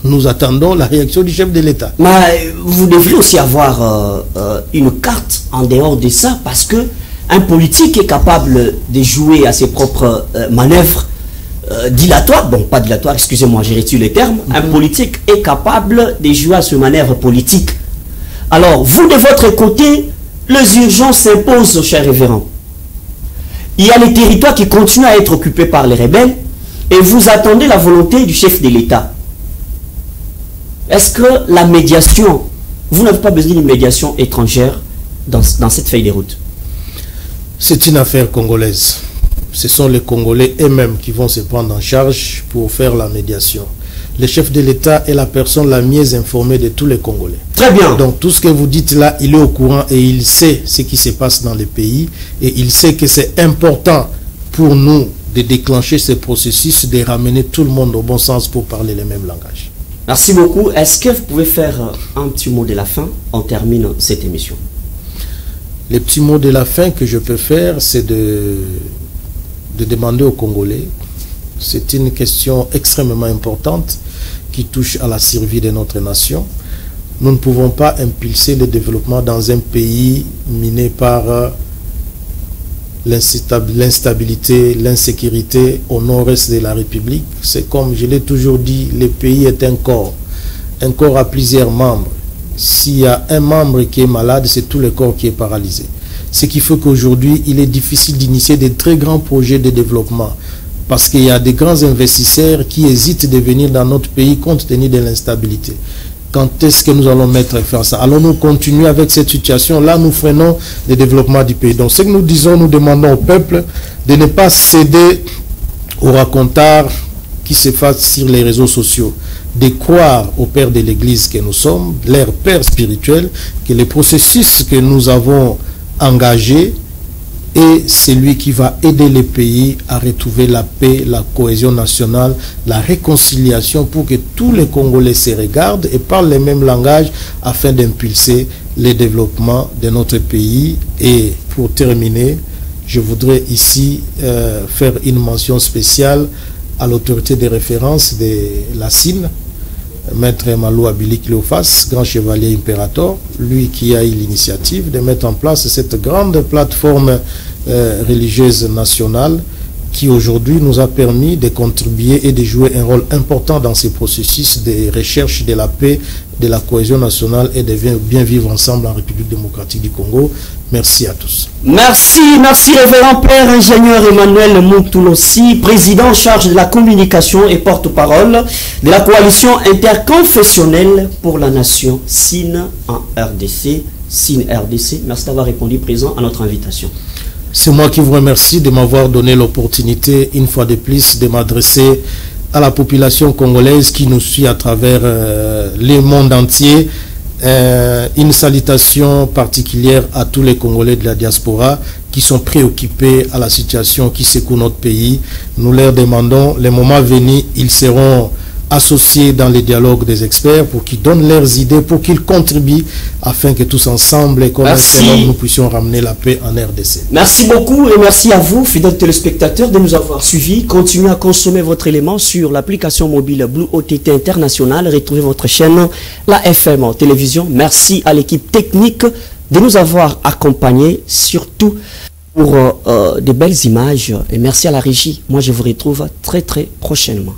nous attendons la réaction du chef de l'État. Mais vous devriez aussi avoir une carte en dehors de ça, parce que un politique est capable de jouer à ses propres manœuvres dilatoires. Bon, pas dilatoires, excusez-moi, j'ai retiré les termes. Un politique est capable de jouer à ce manœuvre politique. Alors, vous de votre côté, les urgences s'imposent, cher révérend. Il y a les territoires qui continuent à être occupés par les rebelles et vous attendez la volonté du chef de l'État. Est-ce que la médiation, vous n'avez pas besoin d'une médiation étrangère dans cette feuille de route? C'est une affaire congolaise. Ce sont les Congolais eux-mêmes qui vont se prendre en charge pour faire la médiation. Le chef de l'État est la personne la mieux informée de tous les Congolais. Très bien. Donc tout ce que vous dites là, il est au courant et il sait ce qui se passe dans le pays. Et il sait que c'est important pour nous de déclencher ce processus, de ramener tout le monde au bon sens pour parler le même langage. Merci beaucoup. Est-ce que vous pouvez faire un petit mot de la fin? On termine cette émission. Le petit mot de la fin que je peux faire, c'est de demander aux Congolais C'est une question extrêmement importante qui touche à la survie de notre nation. Nous ne pouvons pas impulser le développement dans un pays miné par l'instabilité, l'insécurité au nord-est de la République. C'est comme je l'ai toujours dit, le pays est un corps a plusieurs membres. S'il y a un membre qui est malade, c'est tout le corps qui est paralysé. Ce qui fait qu'aujourd'hui, il est difficile d'initier de très grands projets de développement parce qu'il y a des grands investisseurs qui hésitent de venir dans notre pays compte tenu de l'instabilité. Quand est-ce que nous allons mettre fin à ça? Allons-nous continuer avec cette situation? Là, nous freinons le développement du pays. Donc, ce que nous disons, nous demandons au peuple de ne pas céder aux racontars qui se fassent sur les réseaux sociaux, de croire aux pères de l'Église que nous sommes, leurs pères spirituels, que le processus que nous avons engagé est celui qui va aider les pays à retrouver la paix, la cohésion nationale, la réconciliation pour que tous les Congolais se regardent et parlent le même langage afin d'impulser le développement de notre pays. Et pour terminer, je voudrais ici faire une mention spéciale à l'autorité de référence de la CIN, Maître Malou Abili Cléophas, grand chevalier impérator, lui qui a eu l'initiative de mettre en place cette grande plateforme religieuse nationale qui aujourd'hui nous a permis de contribuer et de jouer un rôle important dans ces processus de recherche de la paix, de la cohésion nationale et de bien vivre ensemble en République démocratique du Congo. Merci à tous. Merci révérend Père ingénieur Emmanuel Moutoulosi, président en charge de la communication et porte-parole de la coalition interconfessionnelle pour la nation SIN en RDC. SIN RDC, merci d'avoir répondu présent à notre invitation. C'est moi qui vous remercie de m'avoir donné l'opportunité, une fois de plus, de m'adresser à la population congolaise qui nous suit à travers le monde entier. Une salutation particulière à tous les Congolais de la diaspora qui sont préoccupés à la situation qui secoue notre pays. Nous leur demandons, les moments venus, ils seront associés dans les dialogues des experts pour qu'ils donnent leurs idées, pour qu'ils contribuent afin que tous ensemble, comme un seul homme, nous puissions ramener la paix en RDC. Merci beaucoup et merci à vous, fidèles téléspectateurs, de nous avoir suivis. Continuez à consommer votre élément sur l'application mobile Blue OTT International. Retrouvez votre chaîne, la FM en télévision. Merci à l'équipe technique de nous avoir accompagnés, surtout pour de belles images. Et merci à la régie. Moi, je vous retrouve très prochainement.